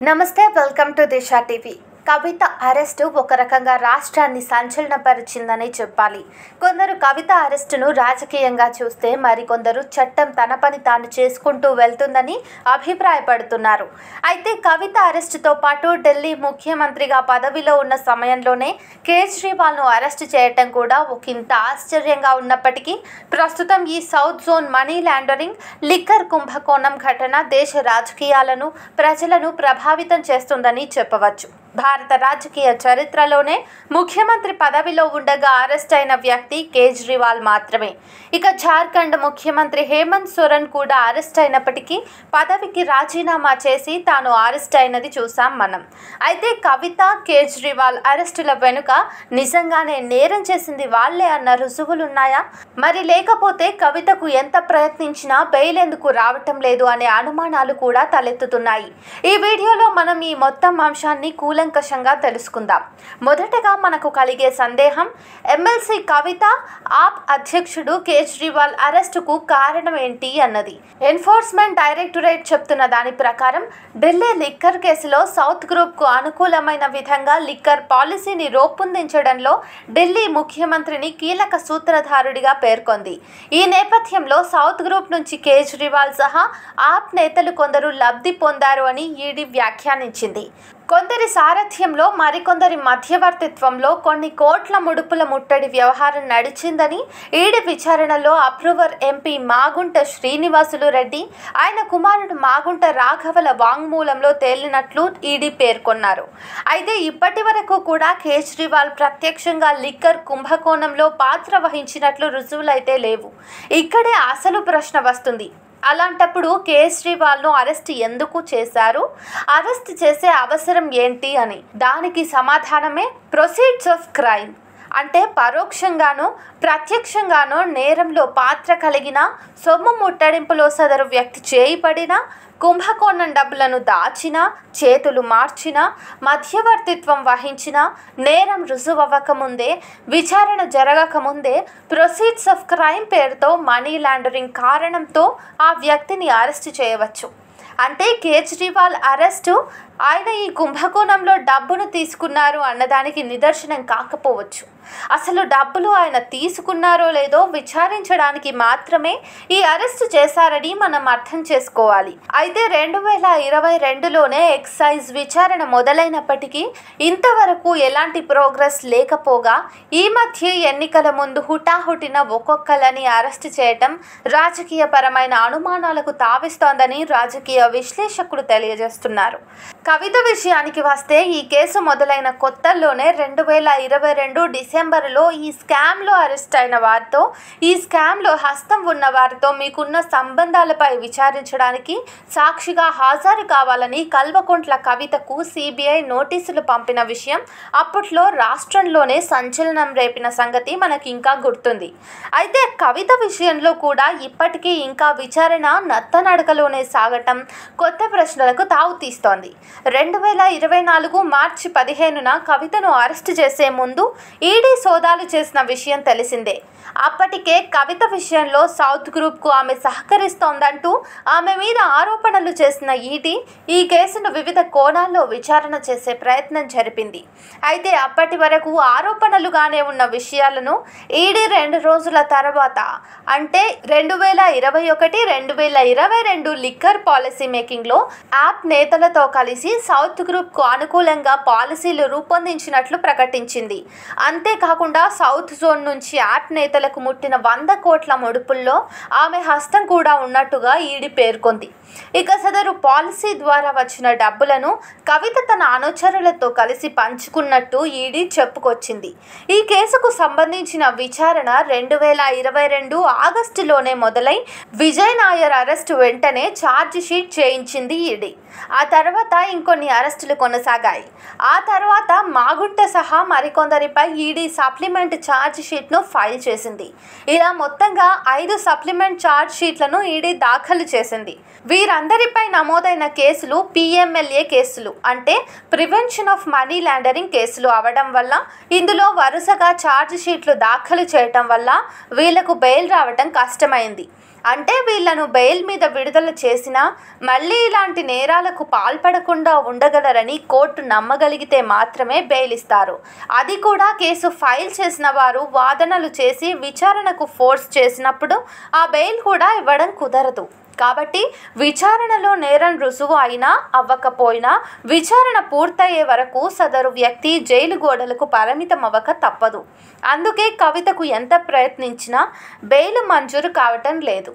నమస్తే welcome to Disha TV. Kavitha arrest ఒక రకంగా రాష్ట్రాన్ని సంచలనపరిచిందని చెప్పాలి. కొందరు కవిత అరెస్టును రాజకీయంగా చూస్తే మరికొందరు చట్టం తన పని తాను చేసుకుంటూ వెళ్తుందని అభిప్రాయపడుతున్నారు. అయితే కవిత అరెస్టుతో పాటు ఢిల్లీ ముఖ్యమంత్రిగా పదవిలో ఉన్న సమయంలోనే కేజ్రీవాల్ను అరెస్టు చేయటం కూడా ఒకంత ఆశ్చర్యంగా ఉన్నప్పటికీ ప్రస్తుతం ఈ south zone money laundering, liquor కుంభకోణం ఘటన దేశ రాజకీయాలను, ప్రజలను ప్రభావితం చేస్తుందని చెప్పవచ్చు. భారత రాజకీయ చరిత్రలోనే ముఖ్యమంత్రి పదవిలో ఉండగా అరెస్ట్ అయిన వ్యక్తి కేజ్రీవాల్ మాత్రమే. ఇక జార్ఖండ్ ముఖ్యమంత్రి హేమంత్ సోరెన్ కూడా అరెస్ట్ అయినప్పటికీ పదవికి రాజీనామా చేసి తాను అరెస్ట్ అయినది చూసాం మనం. అయితే కవిత, కేజ్రీవాల్ అరెస్టుల వెనుక నిజంగానే నేరం చేసింది వాళ్లే అన్న రుజువులున్నాయా? మరి లేకపోతే కవితకు ఎంత ప్రయత్నించినా బెయిల్ ఎందుకు రావటం లేదు అనే అనుమానాలు కూడా తలెత్తుతున్నాయి. ఈ వీడియోలో మనం ఈ మొత్తం అంశాన్ని కూలంకషంగా తెలుసుకుందాం. మొదటగా మనకు కలిగే సందేహం, ఎమ్మెల్సీ కవిత, ఆప్ అధ్యక్షుడు కేజ్రీవాల్ అరెస్టుకు కారణం ఏంటి అన్నది. ఎన్ఫోర్స్మెంట్ డైరెక్టరేట్ చెప్తున్న దాని ప్రకారం ఢిల్లీ లిక్కర్ కేసులో సౌత్ గ్రూప్కు అనుకూలమైన విధంగా లిక్కర్ పాలసీని రూపొందించడంలో ఢిల్లీ ముఖ్యమంత్రిని కీలక సూత్రధారుడిగా పేర్కొంది. ఈ నేపథ్యంలో సౌత్ గ్రూప్ నుంచి కేజ్రీవాల్ సహా ఆప్ నేతలు కొందరు లబ్ధి పొందారు అని ఈడీ వ్యాఖ్యానించింది. కొందరి సారథ్యంలో, మరికొందరి మధ్యవర్తిత్వంలో కొన్ని కోట్ల ముడుపుల ముట్టడి వ్యవహారం నడిచిందని ఈడీ విచారణలో అప్రూవర్ ఎంపీ మాగుంట శ్రీనివాసులు రెడ్డి, ఆయన కుమారుడు మాగుంట రాఘవల వాంగ్మూలంలో తేలినట్లు ఈడీ పేర్కొన్నారు. అయితే ఇప్పటి వరకు కూడా కేజ్రీవాల్ ప్రత్యక్షంగా లిక్కర్ కుంభకోణంలో పాత్ర వహించినట్లు రుజువులైతే లేవు. ఇక్కడే అసలు ప్రశ్న వస్తుంది. అలాంటప్పుడు కేజ్రీవాల్ను అరెస్ట్ ఎందుకు చేశారు? అరెస్ట్ చేసే అవసరం ఏంటి అని. దానికి సమాధానమే ప్రొసీడ్స్ ఆఫ్ క్రైమ్. అంటే పరోక్షంగానో ప్రత్యక్షంగానో నేరంలో పాత్ర కలిగిన, సొమ్ము ముట్టడింపులో సదరు వ్యక్తి చేయిపడినా, కుంభకోణం డబ్బులను దాచినా, చేతులు మార్చినా, మధ్యవర్తిత్వం వహించినా, నేరం రుజువవ్వకముందే, విచారణ జరగకముందే ప్రొసీడ్స్ ఆఫ్ క్రైమ్ పేరుతో మనీ లాండరింగ్ కారణంతో ఆ వ్యక్తిని అరెస్టు చేయవచ్చు. అంటే కేజ్రీవాల్ అరెస్టు ఆయన ఈ కుంభకోణంలో డబ్బును తీసుకున్నారు అన్నదానికి నిదర్శనం కాకపోవచ్చు. అసలు డబ్బులు ఆయన తీసుకున్నారో లేదో విచారించడానికి మాత్రమే ఈ అరెస్టు చేశారని మనం అర్థం చేసుకోవాలి. అయితే 2022లోనే ఎక్సైజ్ విచారణ మొదలైనప్పటికీ ఇంతవరకు ఎలాంటి ప్రోగ్రెస్ లేకపోగా ఈ మధ్య ఎన్నికల ముందు హుటాహుటిన ఒక్కొక్కలని అరెస్టు చేయటం రాజకీయపరమైన అనుమానాలకు తావిస్తోందని రాజకీయ విశ్లేషకులు తెలియజేస్తున్నారు. కవిత విషయానికి వస్తే ఈ కేసు మొదలైన కొత్తల్లోనే 2022 డిసెంబర్లో ఈ స్కామ్లో అరెస్ట్ అయిన వారితో, ఈ స్కామ్లో హస్తం ఉన్న వారితో మీకున్న సంబంధాలపై విచారించడానికి సాక్షిగా హాజరు కావాలని కల్వకుంట్ల కవితకు సిబిఐ నోటీసులు పంపిన విషయం అప్పట్లో రాష్ట్రంలోనే సంచలనం రేపిన సంగతి మనకి ఇంకా గుర్తుంది. అయితే కవిత విషయంలో కూడా ఇప్పటికీ ఇంకా విచారణ నత్తనడకలోనే సాగటం కొత్త ప్రశ్నలకు తావుతీస్తోంది. 2024 మార్చి 15న కవితను అరెస్టు చేసే ముందు ఈడీ సోదాలు చేసిన విషయం తెలిసిందే. అప్పటికే కవిత విషయంలో సౌత్ గ్రూప్కు ఆమె సహకరిస్తోందంటూ ఆమె మీద ఆరోపణలు చేసిన ఈడీ ఈ కేసును వివిధ కోణాల్లో విచారణ చేసే ప్రయత్నం జరిపింది. అయితే అప్పటి వరకు ఆరోపణలుగానే ఉన్న విషయాలను ఈడీ 2 రోజుల తర్వాత, అంటే 2021-2022 లిక్కర్ పాలసీ మేకింగ్లో యాప్ నేతలతో కలిసి సౌత్ గ్రూప్కు అనుకూలంగా పాలసీలు రూపొందించినట్లు ప్రకటించింది. అంతేకాకుండా సౌత్ జోన్ నుంచి యాప్ నేతలకు ముట్టిన 100 కోట్ల ముడుపుల్లో ఆమె హస్తం కూడా ఉన్నట్టుగా ఈడీ పేర్కొంది. ఇక సదరు పాలసీ ద్వారా వచ్చిన డబ్బులను కవిత తన అనుచరులతో కలిసి పంచుకున్నట్టు ఈడీ చెప్పుకొచ్చింది. ఈ కేసుకు సంబంధించిన విచారణ 2022 ఆగస్టులోనే మొదలై విజయ్ నాయర్ అరెస్టు వెంటనే ఛార్జ్ షీట్ చేయించింది ఈడీ. ఆ తర్వాత ఇంకొన్ని అరెస్టులు కొనసాగాయి. ఆ తర్వాత మాగుంట సహా మరికొందరిపై ఈడీ సప్లిమెంట్ ఛార్జ్ షీట్ను ఫైల్ చేసింది. ఇలా మొత్తంగా 5 సప్లిమెంట్ ఛార్జ్ షీట్లను ఈడీ దాఖలు చేసింది. వీరందరిపై నమోదైన కేసులు పిఎంఎల్ఏ కేసులు, అంటే ప్రివెన్షన్ ఆఫ్ మనీ లాండరింగ్ కేసులు అవడం వల్ల ఇందులో వరుసగా ఛార్జ్ షీట్లు దాఖలు చేయటం వల్ల వీళ్లకు బెయిల్ రావటం కష్టమైంది. అంటే వీళ్లను బెయిల్ మీద విడుదల చేసినా మళ్ళీ ఇలాంటి నేరాలకు పాల్పడకుండా ఉండగలరని కోర్టు నమ్మగలిగితే మాత్రమే బెయిల్ ఇస్తారు. అది కూడా కేసు ఫైల్ చేసిన వారు వాదనలు చేసి విచారణకు ఫోర్స్ చేసినప్పుడు ఆ బెయిల్ కూడా ఇవ్వడం కుదరదు. కాబట్టి విచారణలో నేరం రుజువు అయినా అవ్వకపోయినా విచారణ పూర్తయ్యే వరకు సదరు వ్యక్తి జైలు గోడలకు పరిమితం అవ్వక తప్పదు. అందుకే కవితకు ఎంత ప్రయత్నించినా బెయిల్ మంజూరు కావటం లేదు.